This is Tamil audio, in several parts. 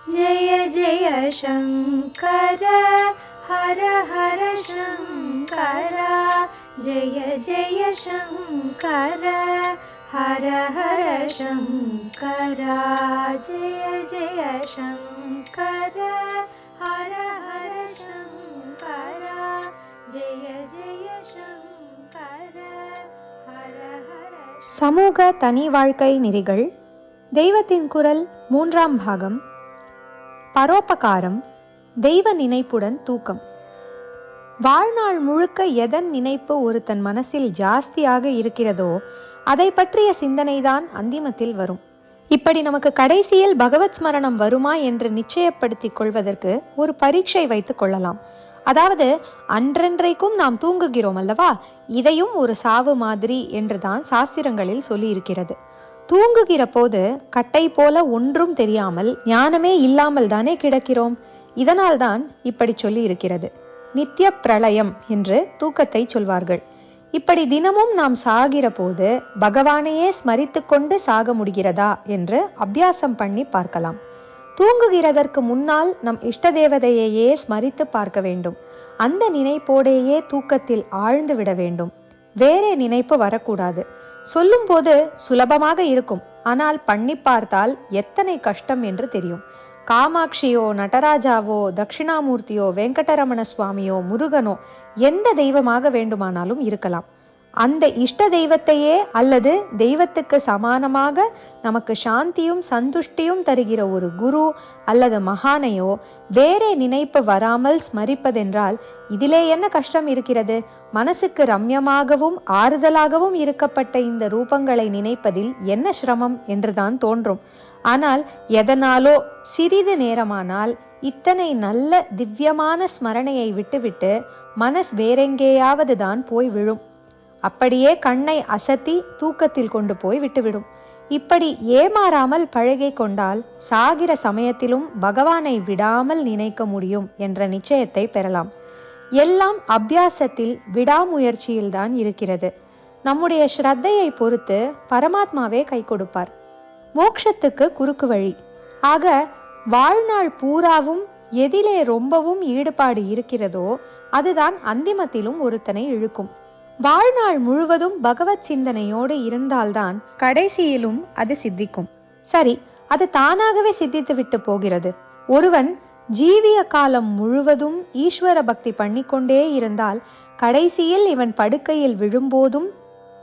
जय जय शङ्कर हर हर शङ्कर जय जय शङ्कर हर हर शङ्कर जय जय शङ्कर हर हर शङ्कर जय जय शङ्कर हर हर. சமூக தனி வாழ்க்கை நெறிகள் தெய்வத்தின் குரல் 3ஆம் பாகம். பரோபகாரம், தெய்வ நினைப்புடன் தூக்கம். வாழ்நாள் முழுக்க எதன் நினைப்பு ஒருத்தன் மனசில் ஜாஸ்தியாக இருக்கிறதோ அதை பற்றிய சிந்தனைதான் அந்திமத்தில் வரும். இப்படி நமக்கு கடைசியில் பகவத் ஸ்மரணம் வருமா என்று நிச்சயப்படுத்திக் கொள்வதற்கு ஒரு பரீட்சை வைத்துக் கொள்ளலாம். அதாவது, அன்றென்றைக்கும் நாம் தூங்குகிறோம் அல்லவா, இதையும் ஒரு சாவு மாதிரி என்றுதான் சாஸ்திரங்களில் சொல்லி இருக்கிறது. தூங்குகிற போது கட்டை போல ஒன்றும் தெரியாமல் ஞானமே இல்லாமல் தானே கிடக்கிறோம். இதனால்தான் இப்படி சொல்லி இருக்கிறது. நித்திய பிரளயம் என்று தூக்கத்தை சொல்வார்கள். இப்படி தினமும் நாம் சாகிற போது பகவானையே ஸ்மரித்து கொண்டு சாக முடிகிறதா என்று அபியாசம் பண்ணி பார்க்கலாம். தூங்குகிறதற்கு முன்னால் நம் இஷ்ட தேவதையையே ஸ்மரித்து பார்க்க வேண்டும். அந்த நினைப்போடையே தூக்கத்தில் ஆழ்ந்து விட வேண்டும். வேறே நினைப்பு வரக்கூடாது. சொல்லும் போது சுலபமாக இருக்கும், ஆனால் பண்ணி பார்த்தால் எத்தனை கஷ்டம் என்று தெரியும். காமாட்சியோ நடராஜாவோ தட்சிணாமூர்த்தியோ வெங்கடரமண சுவாமியோ முருகனோ எந்த தெய்வமாக வேண்டுமானாலும் இருக்கலாம். அந்த இஷ்ட தெய்வத்தையே அல்லது தெய்வத்துக்கு சமானமாக நமக்கு சாந்தியும் சந்துஷ்டியும் தருகிற ஒரு குரு அல்லது மகானையோ வேறே நினைப்பு வராமல் ஸ்மரிப்பதென்றால் இதிலே என்ன கஷ்டம் இருக்கிறது? மனசுக்கு ரம்யமாகவும் ஆறுதலாகவும் இருக்கப்பட்ட இந்த ரூபங்களை நினைப்பதில் என்ன சிரமம் என்றுதான் தோன்றும். ஆனால் எதனாலோ சிறிது நேரமானால் இத்தனை நல்ல திவ்யமான ஸ்மரணையை விட்டுவிட்டு மனஸ் வேறெங்கேயாவது தான் போய் விழும். அப்படியே கண்ணை அசத்தி தூக்கத்தில் கொண்டு போய் விட்டுவிடும். இப்படி ஏமாறாமல் பழகி கொண்டால் சாகிற சமயத்திலும் பகவானை விடாமல் நினைக்க முடியும் என்ற நிச்சயத்தை பெறலாம். எல்லாம் அபியாசத்தில் விடாமுயற்சியில்தான் இருக்கிறது. நம்முடைய ஸ்ரத்தையை பொறுத்து பரமாத்மாவே கை கொடுப்பார். மோட்சத்துக்கு குறுக்கு வழி. ஆக வாழ்நாள் பூராவும் எதிலே ரொம்பவும் ஈடுபாடு இருக்கிறதோ அதுதான் அந்திமத்திலும் ஒருத்தனை இழுக்கும். வாழ்நாள் முழுவதும் பகவத் சிந்தனையோடு இருந்தால்தான் கடைசியிலும் அது சித்திக்கும். சரி, அது தானாகவே சித்தித்து விட்டு போகிறது. ஒருவன் ஜீவிய காலம் முழுவதும் ஈஸ்வர பக்தி பண்ணிக்கொண்டே இருந்தால் கடைசியில் இவன் படுக்கையில் விழும்போதும்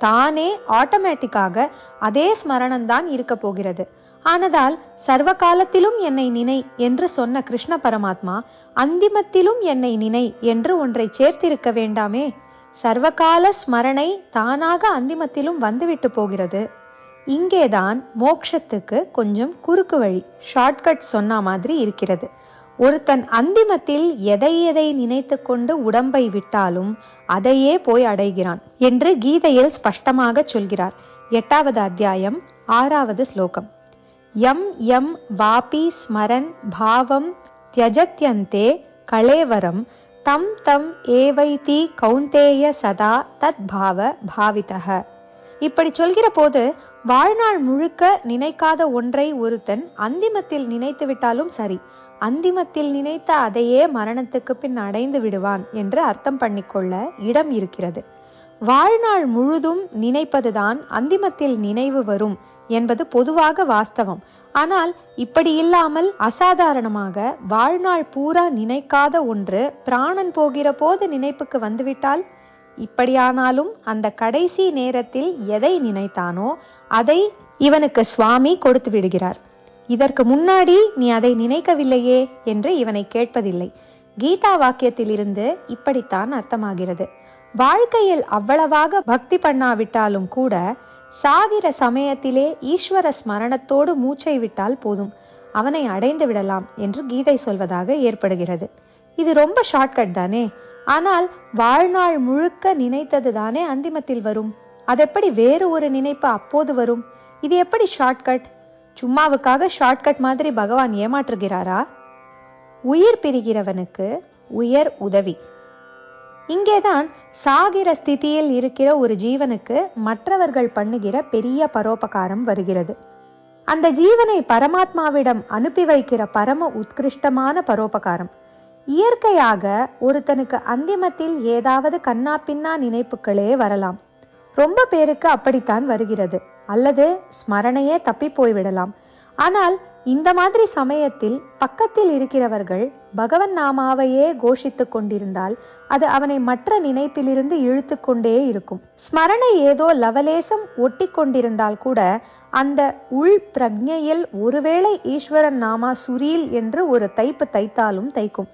தானே ஆட்டோமேட்டிக்காக அதே ஸ்மரணம்தான் இருக்க போகிறது. ஆனதால் சர்வ காலத்திலும் என்னை நினை என்று சொன்ன கிருஷ்ண பரமாத்மா அந்திமத்திலும் என்னை நினை என்று ஒன்றை சேர்த்திருக்க வேண்டாமே? சர்வகால ஸ்மரணை தானாக அந்திமத்திலும் வந்துவிட்டு போகிறது. இங்கேதான் மோட்சத்துக்கு கொஞ்சம் குறுக்கு வழி, ஷார்ட்கட் சொன்ன மாதிரி இருக்கிறது. ஒருத்தன் அந்திமத்தில் எதை எதை நினைத்து கொண்டு உடம்பை விட்டாலும் அதையே போய் அடைகிறான் என்று கீதையில் ஸ்பஷ்டமாக சொல்கிறார். 8வது அத்தியாயம் 6வது ஸ்லோகம். யம் யம் வாபி ஸ்மரன் பாவம் த்யஜத்யந்தே கலேவரம் தம் தம் ஏவைதி கௌந்தேய சதா தத் பாவ பாவிதஹ. இப்படி சொல்கிற போது வாழ்நாள் முழுக்க நினைக்காத ஒன்றை ஒருத்தன் அந்திமத்தில் நினைத்து விட்டாலும் சரி, அந்திமத்தில் நினைத்த அதையே மரணத்துக்கு பின் அடைந்து விடுவான் என்று அர்த்தம் பண்ணிக்கொள்ள இடம் இருக்கிறது. வாழ்நாள் முழுதும் நினைப்பதுதான் அந்திமத்தில் நினைவு வரும் என்பது பொதுவாக வாஸ்தவம். ஆனால் இப்படி இல்லாமல் அசாதாரணமாக வாழ்நாள் பூரா நினைக்காத ஒன்று பிராணன் போகிற போது நினைப்புக்கு வந்துவிட்டால், இப்படியானாலும் அந்த கடைசி நேரத்தில் எதை நினைத்தானோ அதை இவனுக்கு சுவாமி கொடுத்து விடுகிறார். இதற்கு முன்னாடி நீ அதை நினைக்கவில்லையே என்று இவனை கேட்பதில்லை. கீதா வாக்கியத்திலிருந்து இப்படித்தான் அர்த்தமாகிறது. வாழ்க்கையில் அவ்வளவாக பக்தி பண்ணாவிட்டாலும் கூட சாகிற சமயத்திலே ஈஸ்வர ஸ்மரணத்தோடு மூச்சை விட்டால் போதும், அவனை அடைந்து விடலாம் என்று கீதை சொல்வதாக ஏற்படுகிறது. இது ரொம்ப ஷார்ட்கட் தானே. ஆனால் வாழ்நாள் முழுக்க நினைத்தது தானே அந்திமத்தில் வரும். அதெப்படி வேறு ஒரு நினைப்பு அப்போது வரும்? இது எப்படி ஷார்ட்கட்? சும்மாவுக்காக ஷார்ட்கட் மாதிரி பகவான் ஏமாற்றுகிறாரா? உயிர் பிரிகிறவனுக்கு உயர் உதவி. இங்கேதான் சாகிற ஸ்திதியில் இருக்கிற ஒரு ஜீவனுக்கு மற்றவர்கள் பண்ணுகிற பெரிய பரோபகாரம் வருகிறது. அந்த ஜீவனை பரமாத்மாவிடம் அனுப்பி வைக்கிற பரம உத்கிருஷ்டமான பரோபகாரம். இயற்கையாக ஒருத்தனுக்கு அந்திமத்தில் ஏதாவது கண்ணா பின்னா நினைப்புகளே வரலாம். ரொம்ப பேருக்கு அப்படித்தான் வருகிறது, அல்லது ஸ்மரணையே தப்பி போய்விடலாம். ஆனால் இந்த மாதிரி சமயத்தில் பக்கத்தில் இருக்கிறவர்கள் பகவன் நாமாவையே கோஷித்து கொண்டிருந்தால் அது அவனை மற்ற நினைப்பிலிருந்து இழுத்து கொண்டே இருக்கும். ஸ்மரணை ஏதோ லவலேசம் ஒட்டி கொண்டிருந்தால் கூட அந்த உள் பிரக்ஞையில் ஒருவேளை ஈஸ்வரன் நாமா சுரீல் என்று ஒரு தைப்பு தைத்தாலும் தைக்கும்.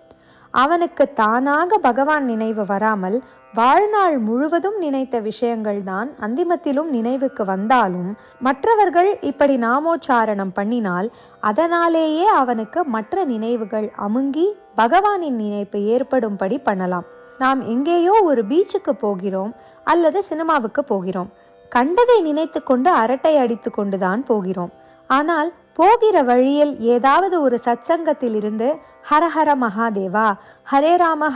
அவனுக்கு தானாக பகவான் நினைவு வராமல் வாழ்நாள் முழுவதும் நினைத்த விஷயங்கள் தான் அந்திமத்திலும் நினைவுக்கு வந்தாலும் மற்றவர்கள் இப்படி நாமோச்சாரணம் பண்ணினால் அதனாலேயே அவனுக்கு மற்ற நினைவுகள் அமுங்கி பகவானின் நினைப்பு ஏற்படும்படி பண்ணலாம். நாம் எங்கேயோ ஒரு பீச்சுக்கு போகிறோம் அல்லது சினிமாவுக்கு போகிறோம். கண்டதை நினைத்து கொண்டு அரட்டை அடித்து கொண்டுதான் போகிறோம். ஆனால் போகிற வழியில் ஏதாவது ஒரு சத்சங்கத்தில் இருந்து ஹரஹர மகாதேவா, ஹரே ராம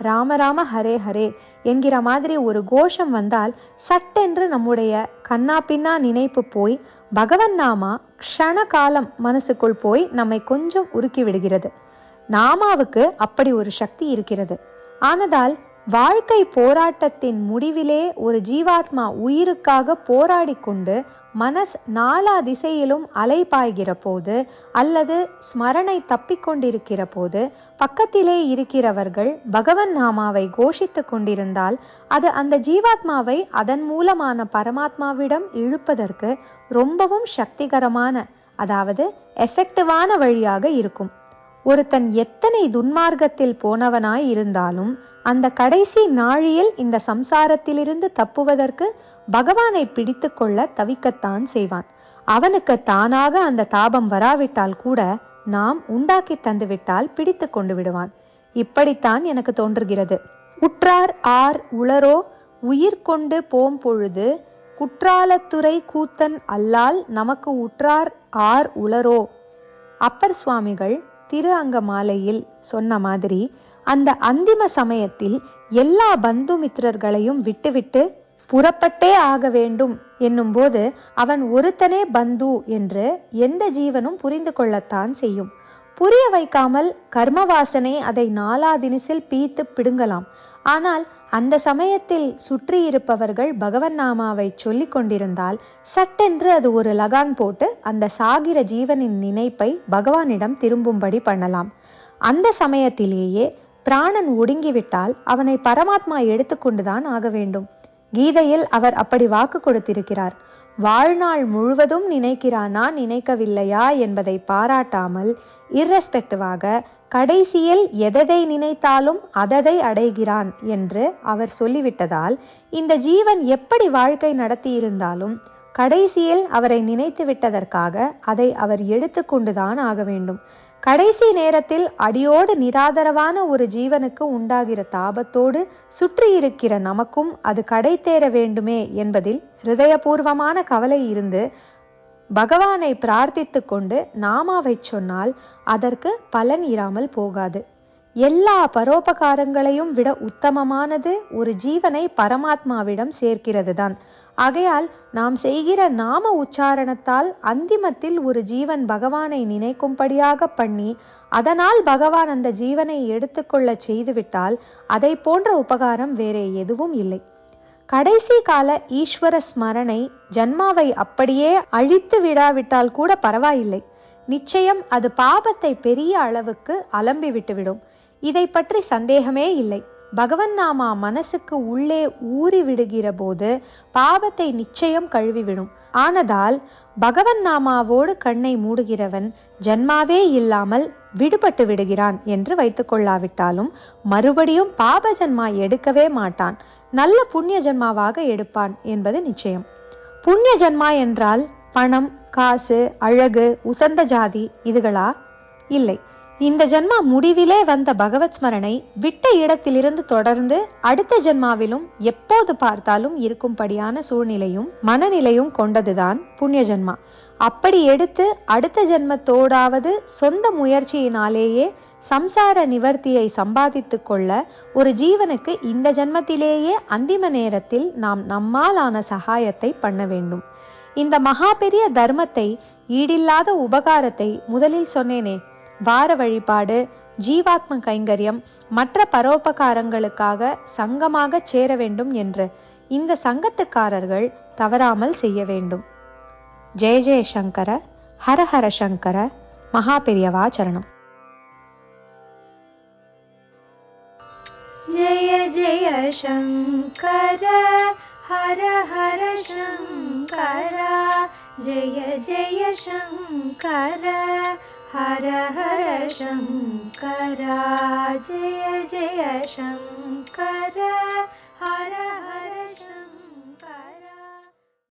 ராம ராம ஹரே ஹரே என்கிற மாதிரி ஒரு கோஷம் வந்தால் சட்டென்று நம்முடைய கண்ணா பின்னா நினைப்பு போய் பகவன் நாமா க்ஷண காலம் மனசுக்குள் போய் நம்மை கொஞ்சம் உருக்கி விடுகிறது. நாமாவுக்கு அப்படி ஒரு சக்தி இருக்கிறது. ஆனதால் வாழ்க்கை போராட்டத்தின் முடிவிலே ஒரு ஜீவாத்மா உயிருக்காக போராடி கொண்டு மனஸ் நாலா திசையிலும் அலைபாய்கிற போது அல்லது ஸ்மரணை தப்பிக்கொண்டிருக்கிற போது பக்கத்திலே இருக்கிறவர்கள் பகவன் நாமாவை கோஷித்து கொண்டிருந்தால் அது அந்த ஜீவாத்மாவை அதன் மூலமான பரமாத்மாவிடம் இழுப்பதற்கு ரொம்பவும் சக்திகரமான, அதாவது எஃபெக்டிவான வழியாக இருக்கும். ஒருத்தன் எத்தனை துன்மார்க்கத்தில் போனவனாய் இருந்தாலும் அந்த கடைசி நாழியில் இந்த சம்சாரத்திலிருந்து தப்புவதற்கு பகவானை பிடித்து கொள்ள தவிக்கத்தான் செய்வான். அவனுக்கு தானாக அந்த தாபம் வராவிட்டால் கூட நாம் உண்டாக்கி தந்துவிட்டால் பிடித்து கொண்டு விடுவான். இப்படித்தான் எனக்கு தோன்றுகிறது. உற்றார் ஆர் உளரோ உயிர் கொண்டு போம் பொழுது குற்றாலத்துறை கூத்தன் அல்லால் நமக்கு உற்றார் ஆர் உளரோ. அப்பர் சுவாமிகள் திரு அங்க மாலையில் சொன்ன மாதிரி அந்த அந்திம சமயத்தில் எல்லா பந்து மித்திரர்களையும் விட்டுவிட்டு புறப்பட்டே ஆக வேண்டும் என்னும் போது அவன் ஒருத்தனே பந்து என்று எந்த ஜீவனும் புரிந்து கொள்ளத்தான் செய்யும். புரிய வைக்காமல் கர்மவாசனை அதை நாலா தினசில் பீத்து பிடுங்கலாம். ஆனால் அந்த சமயத்தில் சுற்றி இருப்பவர்கள் பகவன் நாமாவை சொல்லி கொண்டிருந்தால் சட்டென்று அது ஒரு லகான் போட்டு அந்த சாகிற ஜீவனின் நினைப்பை பகவானிடம் திரும்பும்படி பண்ணலாம். அந்த சமயத்திலேயே பிராணன் ஒடுங்கிவிட்டால் அவனை பரமாத்மா எடுத்துக்கொண்டுதான் ஆக வேண்டும். கீதையில் அவர் அப்படி வாக்கு கொடுத்திருக்கிறார். வாழ்நாள் முழுவதும் நினைக்கிறானா நினைக்கவில்லையா என்பதை பாராட்டாமல் இர்ரெஸ்பெக்டிவாக கடைசியில் எதை நினைத்தாலும் அததை அடைகிறான் என்று அவர் சொல்லிவிட்டதால் இந்த ஜீவன் எப்படி வாழ்க்கை நடத்தியிருந்தாலும் கடைசியில் அவரை நினைத்து விட்டதற்காக அதை அவர் எடுத்து கொண்டுதான் ஆக வேண்டும். கடைசி நேரத்தில் அடியோடு நிராதரவான ஒரு ஜீவனுக்கு உண்டாகிற தாபத்தோடு சுற்றி இருக்கிற நமக்கும் அது கடை தேர வேண்டுமே என்பதில் ஹிருதயபூர்வமான கவலை இருந்து பகவானை பிரார்த்தித்து கொண்டு நாமாவை சொன்னால் அதற்கு பலன் இராமல் போகாது. எல்லா பரோபகாரங்களையும் விட உத்தமமானது ஒரு ஜீவனை பரமாத்மாவிடம் சேர்க்கிறது தான். ஆகையால் நாம் செய்கிற நாம உச்சாரணத்தால் அந்திமத்தில் ஒரு ஜீவன் பகவானை நினைக்கும்படியாக பண்ணி அதனால் பகவான் அந்த ஜீவனை எடுத்துக்கொள்ள செய்துவிட்டால் அதை போன்ற உபகாரம் வேறே எதுவும் இல்லை. கடைசி கால ஈஸ்வர ஸ்மரணை ஜன்மாவை அப்படியே அழித்து விடாவிட்டால் கூட பரவாயில்லை. நிச்சயம் அது பாபத்தை பெரிய அளவுக்கு அலம்பி விட்டுவிடும். இதை பற்றி சந்தேகமே இல்லை. பகவன் நாமா மனசுக்கு உள்ளே ஊறி விடுகிற போது பாவத்தை நிச்சயம் கழுவிவிடும். ஆனதால் பகவன் நாமாவோடு கண்ணை மூடுகிறவன் ஜன்மாவே இல்லாமல் விடுபட்டு விடுகிறான் என்று வைத்துக் கொள்ளாவிட்டாலும் மறுபடியும் பாப ஜன்மா எடுக்கவே மாட்டான். நல்ல புண்ணிய ஜன்மாவாக எடுப்பான் என்பது நிச்சயம். புண்ணிய ஜன்மா என்றால் பணம், காசு, அழகு, உசந்த ஜாதி இதுகளா? இல்லை. இந்த ஜன்மா முடிவிலே வந்த பகவத் ஸ்மரணை விட்ட இடத்திலிருந்து தொடர்ந்து அடுத்த ஜன்மாவிலும் எப்போது பார்த்தாலும் இருக்கும்படியான சூழ்நிலையும் மனநிலையும் கொண்டதுதான் புண்ணிய ஜன்மா. அப்படி எடுத்து அடுத்த ஜன்மத்தோடாவது சொந்த முயற்சியினாலேயே சம்சார நிவர்த்தியை சம்பாதித்து கொள்ள ஒரு ஜீவனுக்கு இந்த ஜன்மத்திலேயே அந்திம நேரத்தில் நாம் நம்மாலான சகாயத்தை பண்ண வேண்டும். இந்த மகா பெரிய தர்மத்தை ஈடில்லாத உபகாரத்தை முதலில் சொன்னேனே, வார வழிபாடு, ஜீவாத்ம கைங்கரியம், மற்ற பரோபகாரங்களுக்காக சங்கமாக சேர வேண்டும் என்று இந்த சங்கத்துக்காரர்கள் தவறாமல் செய்ய வேண்டும். ஜெய ஜெய சங்கர, ஹர ஹர சங்கர, மகா பெரியவா சரணம். जय जय शङ्कर हर हर शङ्कर, जय जय शङ्कर हर हर शङ्कर, जय जय शङ्कर हर हर